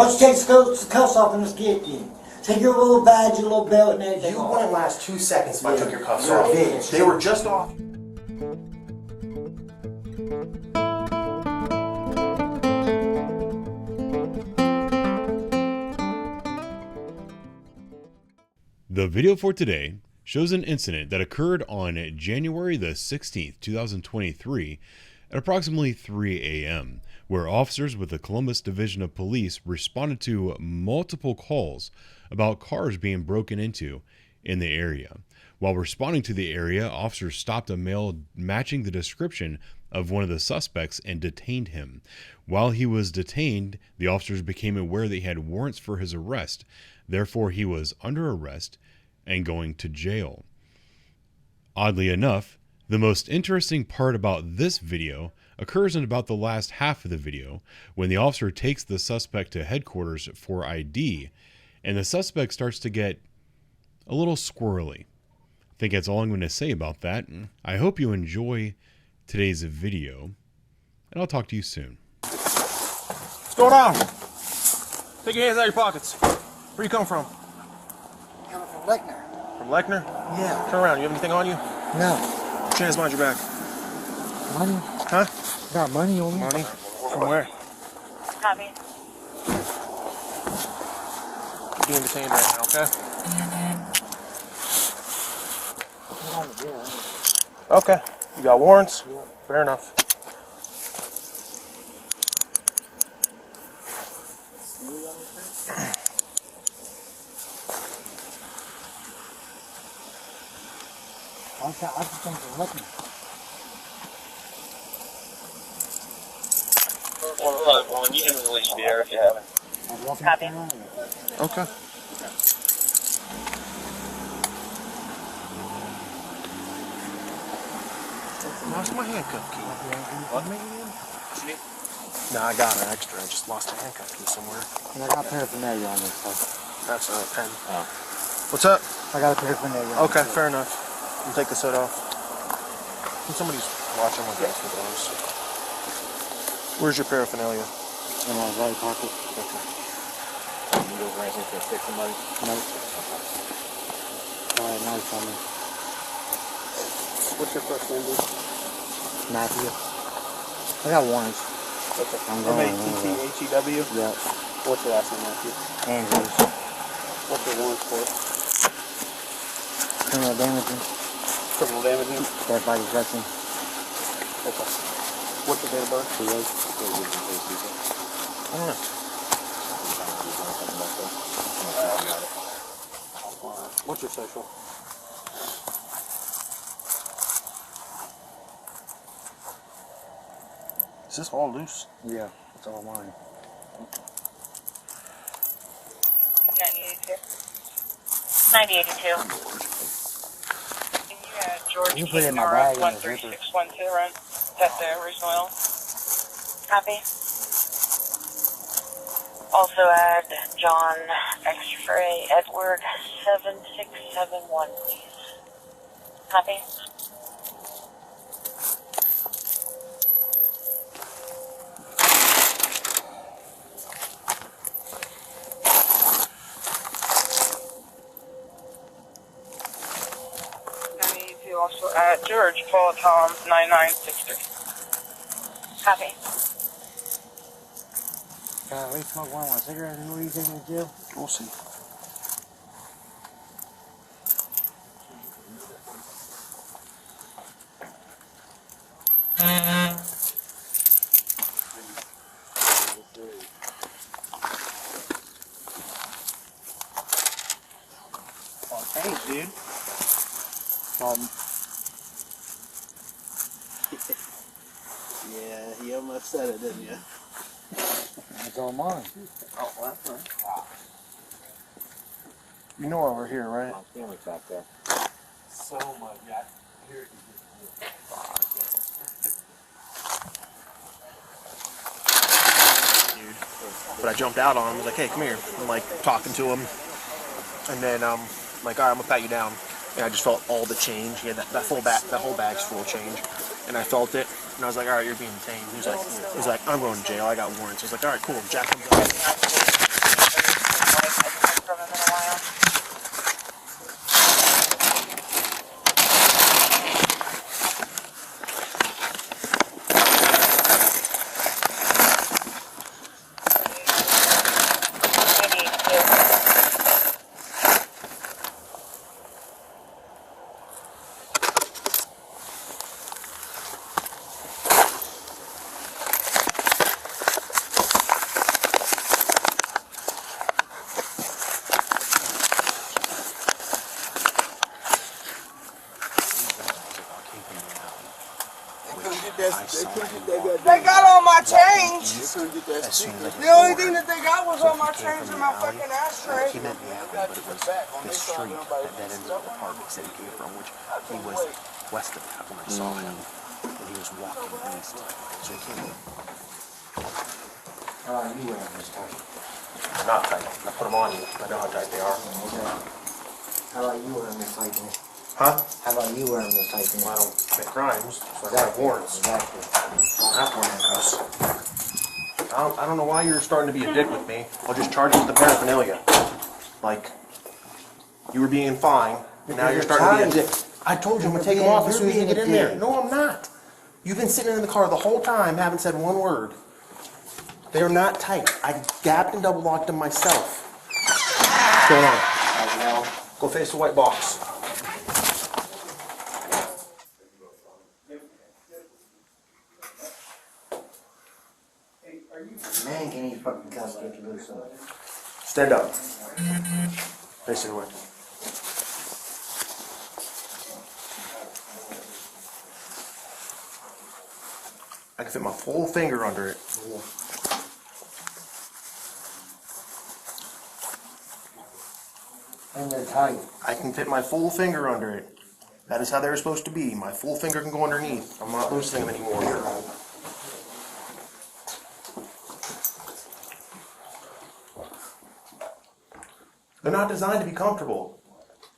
Why don't you take the cuffs off and let's get you? Take your little badge, your little belt, and everything. You wouldn't last 2 seconds if I took your cuffs You're a off. bitch. They were just off. The video for today shows an incident that occurred on January the 16th, 2023 at approximately 3 a.m., where officers with the Columbus Division of Police responded to multiple calls about cars being broken into in the area. While responding to the area, officers stopped a male matching the description of one of the suspects and detained him. While he was detained, the officers became aware that he had warrants for his arrest. Therefore, he was under arrest and going to jail. Oddly enough, the most interesting part about this video occurs in about the last half of the video, when the officer takes the suspect to headquarters for ID, and the suspect starts to get a little squirrely. I think that's all I'm going to say about that. I hope you enjoy today's video, and I'll talk to you soon. What's going on? Take your hands out of your pockets. Where you come from? Coming from Lechner. From Lechner? Yeah. Turn around. You have anything on you? No. Put your hands behind your back. Money? Huh? Got money on me. Money? From where? Copy. You're being detained right now, okay? Okay. You got warrants? Yeah. Fair enough. I just think they're looking. Well, you can release me there if you haven't. Copy. Okay. Lost my handcuff key. What? Nah, I got an extra. I just lost a handcuff key somewhere. I got paraphernalia on this stuff. That's a pen. Oh. What's up? I got a paraphernalia on Okay, this fair enough. You take the hood off. Somebody's watching my face with those. Where's your paraphernalia? in my right pocket. Okay. You go for anything to stick somebody? Nope. Alright, nice on me. What's your first name, dude? Matthew. I got warrants. Okay. I'm going M-A-T-T-H-E-W? Yep. What's your last name, Matthew? Andrews. What's your warrants for? Criminal damaging. Criminal damaging? Dead body possession. Okay. What's your date of birth? 2-8. I don't know. What's your social? Is this all loose? Yeah, it's all mine. 9082. And you had George You put it in my Keaton, bag in the 13612, right? That's the original oil. Copy. Also add John X-Ray Edward 7671, please. Copy. Also add George Paul Tom 9963. Copy. We smoke one cigarette and weed in the jail. We'll see. Oh, thanks, dude. Yeah, he almost said it, didn't you? It's all mine. Oh, well, that's fine. You know why we're here, right? Family's back there. So much. Yeah. Here. Dude. But I jumped out on him. I was like, hey, come here. I'm like talking to him. And then I'm like, all right, I'm gonna pat you down. And I just felt all the change. He had that whole bag's full of change. And I felt it. And I was like, all right, you're being detained. He was like, I'm going to jail. I got warrants. I was like, all right, cool. Jack comes up. I saw him. They got all my change. As soon as The only thing that they got was all my change in my fucking ashtray. he met me out, but it was the street that ended the apartments that he came from, which he was west of that when I saw him, and he was walking east. So he came in. How are you wearing this tight? They're not tight. I put them on you. I know how tight they are. How about you wearing this tight? Huh? How about you wearing this tight? Well, I don't commit crimes, so I have warrants. Exactly. I don't have warrants. I don't know why you're starting to be a dick with me. I'll just charge you with the paraphernalia. Like, you were being fine, and now you're starting to be a dick. I told you I'm gonna take them off as soon as you get in there. No, I'm not. You've been sitting in the car the whole time, haven't said one word. They're not tight. I gapped and double locked them myself. What's going on? Go face the white box. Man, can these fucking cuss get loose up? Stand up. Face it away. I can fit my full finger under it. Yeah. And they're tight. I can fit my full finger under it. That is how they're supposed to be. My full finger can go underneath. I'm not loosening them anymore. They're not designed to be comfortable.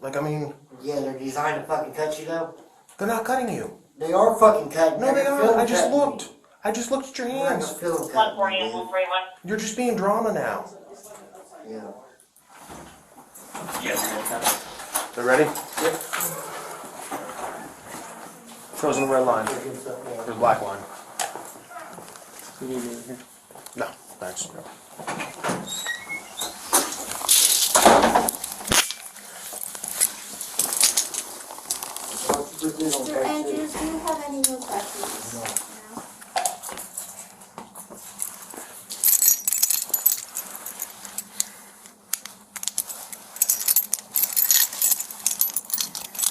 Like, I mean, Yeah, they're designed to fucking cut you though. they're not cutting you. They are fucking cutting. No, they They're aren't. film I just cutting looked. me. I just looked at your They're hands. film cutting 140 me, and dude. 141. You're just being drama now. Yeah. They ready? Yep. Shows on the red line. Or the black line. No, thanks. Mr. Andrews, do you have any more questions? No.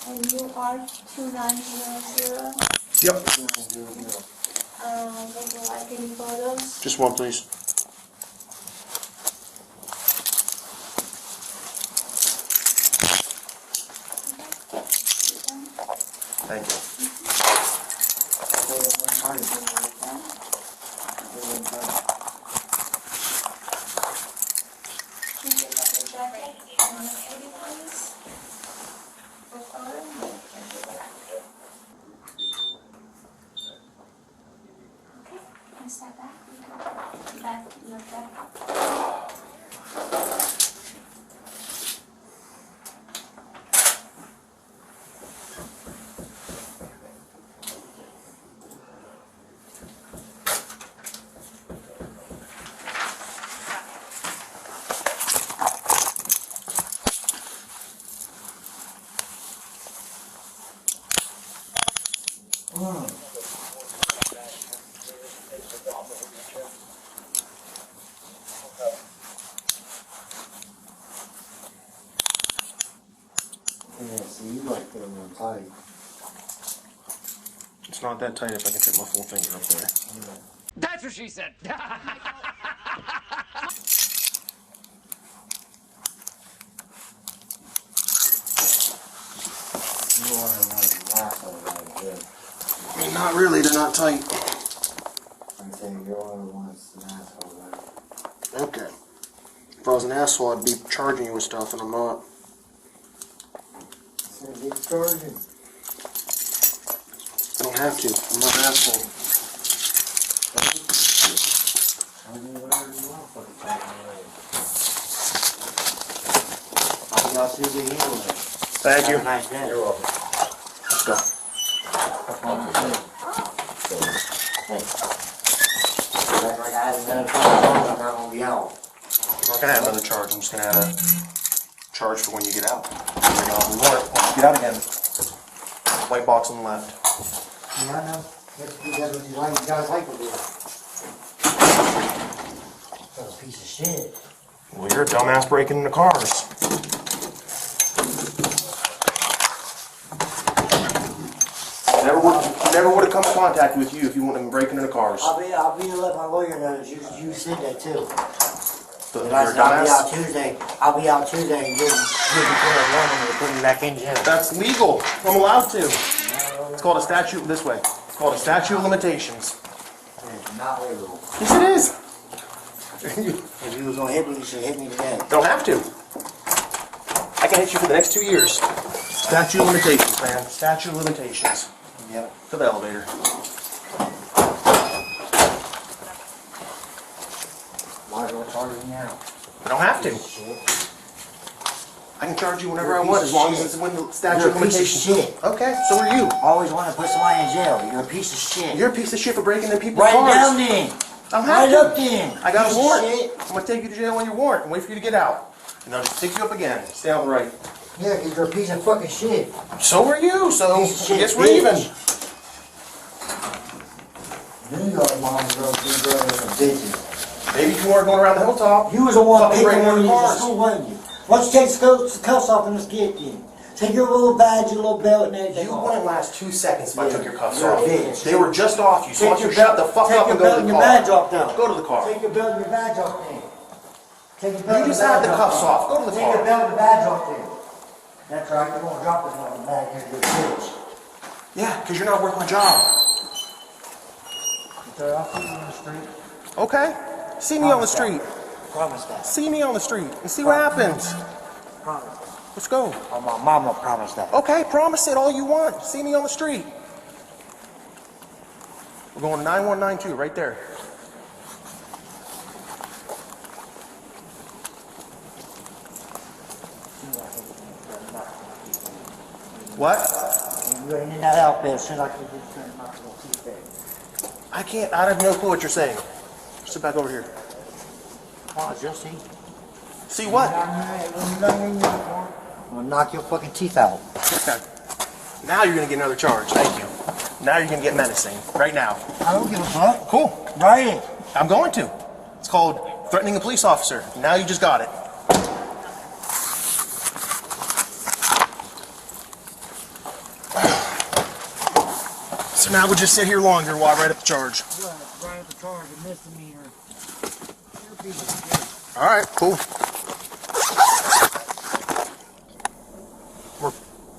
And you are 2900. Yep. Would you like any photos? Just one, please. Thank you. Step back. Back, look back. Yeah, see, you like them on tight. It's not that tight if I can fit my full finger up there. That's what she said. You are like an asshole right here. I mean, not really. They're not tight. I'm saying you're one of the ones an asshole right. Okay. If I was an asshole, I'd be charging you with stuff, and I'm not. So get charging. I don't have to. I'm not an asshole. I'll do whatever you want fucking charging away. Y'all see the healing. Thank you. Have a nice day. You're welcome. Let's go. Hey. Like I had another fucking I'm not gonna be out. I'm not gonna have another charge. I'm just gonna have a charge for when you get out. Get out again. White box on the left. Yeah, I know. That's what you like. You guys like to do. That's a piece of shit. Well, you're a dumbass breaking into cars. never would have come in contact with you if you wouldn't have been breaking into cars. I'll be to let my lawyer know that you said that too. So And you're I a said I'll be out dumbass. Tuesday. I'll be out Tuesday and give the kid a warning to put him back in jail. That's legal. I'm allowed to. It's called a statute this way. It's called a statute of limitations. It's not legal. Yes, it is. If you was gonna hit me, you should hit me today. Don't have to. I can hit you for the next 2 years. Statute of limitations, man. Statute of limitations. Yep. To the elevator. Might as well charge me now. I don't have to. I can charge you whenever I want as long as it's when the statute of You're a piece of limitations. shit. Okay, so are you. Always want to put somebody in jail. You're a piece of shit. You're a piece of shit for breaking in people's Write it cars. down then. I don't Write have it to. up then. I got Piece a of warrant. shit. I'm gonna take you to jail on your warrant and wait for you to get out. And I'll just pick you up again. Stay on the right. Yeah, because you're a piece of fucking shit. So are you, so Piece of shit, I guess we're bitch. even. New York moms girls, big brothers, and bitches. Maybe you weren't going around the hilltop. You was the one Fucking picking breaking on into you to cars. school, wasn't you? Why don't you take the cuffs off and let's get in? Take your little badge, your little belt, and everything You off. wouldn't last 2 seconds if I took your cuffs You're a off. bitch. They were just off you, so why Take don't you your shut the belt, fuck take up your and go belt to and the your car. badge off now. Go to the car. Take your belt and your badge off then. Take your belt You and just your had badge the cuffs off. Go to the Take car. your belt and your badge off then. That's right, you're gonna drop this fucking bag here, you bitch. Yeah, because you're not worth my job. Okay, I'll see you on the street. Okay? See me on the street. Promise that. See me on the street and see what happens. Promise. Let's go. Oh, my mama promised that. Okay, promise it all you want. See me on the street. We're going to 9192 right there. What? You're in that outfit as soon as I can get turned off to the TV. I can't. I have no clue what you're saying. Sit back over here. Come on, Jesse. See what? When you're done in uniform, I'm gonna knock your fucking teeth out. Okay. Now you're gonna get another charge. Thank you. Now you're gonna get menacing. Right now. I don't give a fuck. Cool. Write it. I'm going to. It's called threatening a police officer. Now you just got it. So now we'll just sit here longer while I write up the charge. Write up the charge of misdemeanor. You're a piece of shit. All right, cool.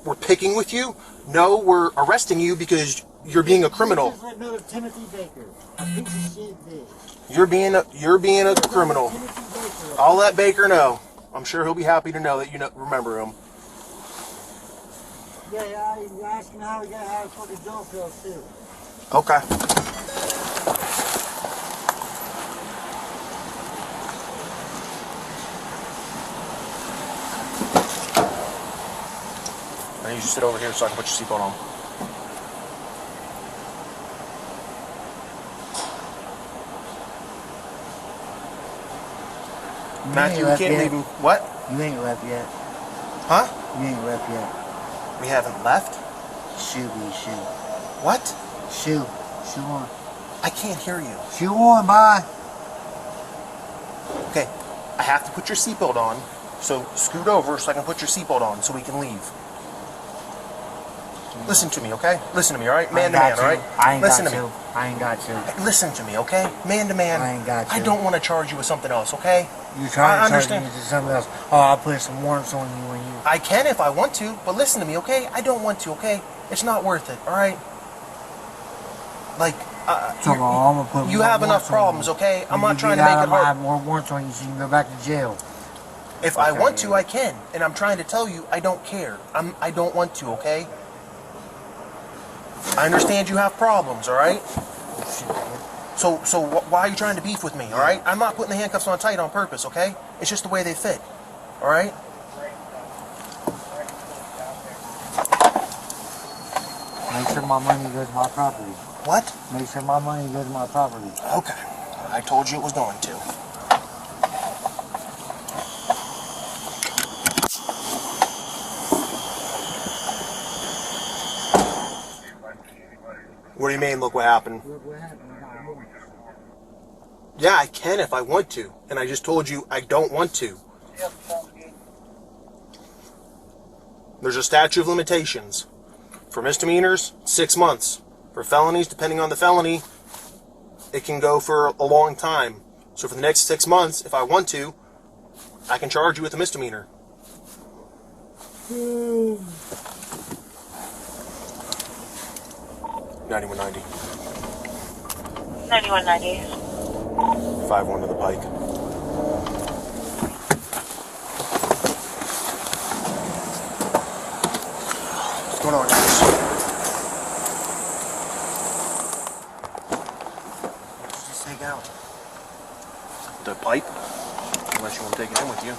We're picking with you? No, we're arresting you because you're being a criminal. Just let know Timothy Baker. A piece of shit bitch. You're being a criminal. Timothy Baker. I'll let Baker know. I'm sure he'll be happy to know that you remember him. Yeah, you're asking how we got out of fucking jail cells too. Okay. I need you to sit over here so I can put your seatbelt on. Matthew, we left can't yet. leave him. What? You ain't left yet. Huh? You ain't left yet. We haven't left? Shoe be shoe. What? Shoe. Shoe on. I can't hear you. Shoe on, bye. Okay, I have to put your seatbelt on, so scoot over so I can put your seatbelt on so we can leave. Listen to me, okay? Listen to me, all right? Man to man, all right? I ain't Listen got to me. to. I ain't got to. Listen to me, okay? Man to man. I ain't got I to. don't want to charge you with something else, okay? You're trying I to charge understand. me to something else. Oh, I'll put some warrants on you when you... I can if I want to, but listen to me, okay? I don't want to, okay? It's not worth it, all right? Like, So I'm gonna put you more have enough warrants on problems, you. okay? I'm When not you trying to get make out, it I'm gonna hard. have more warrants on you so you can go back to jail. If I Okay. want to, I can, and I'm trying to tell you, I don't care. I don't want to, okay? I understand you have problems, all right? So why are you trying to beef with me, all right? I'm not putting the handcuffs on tight on purpose, okay? It's just the way they fit, all right? Make sure my money goes to my property. What? Make sure my money goes to my property. Okay. I told you it was going to. What do you mean, look what happened? Look what happened. I got warrants. Yeah, I can if I want to. And I just told you I don't want to. There's a statute of limitations. For misdemeanors, 6 months. For felonies, depending on the felony, it can go for a long time. So for the next 6 months, if I want to, I can charge you with a misdemeanor. 9190. 9190. 5-1 to the Pike. What's going on, guys? Just take out the pipe, unless you want to take it in with you.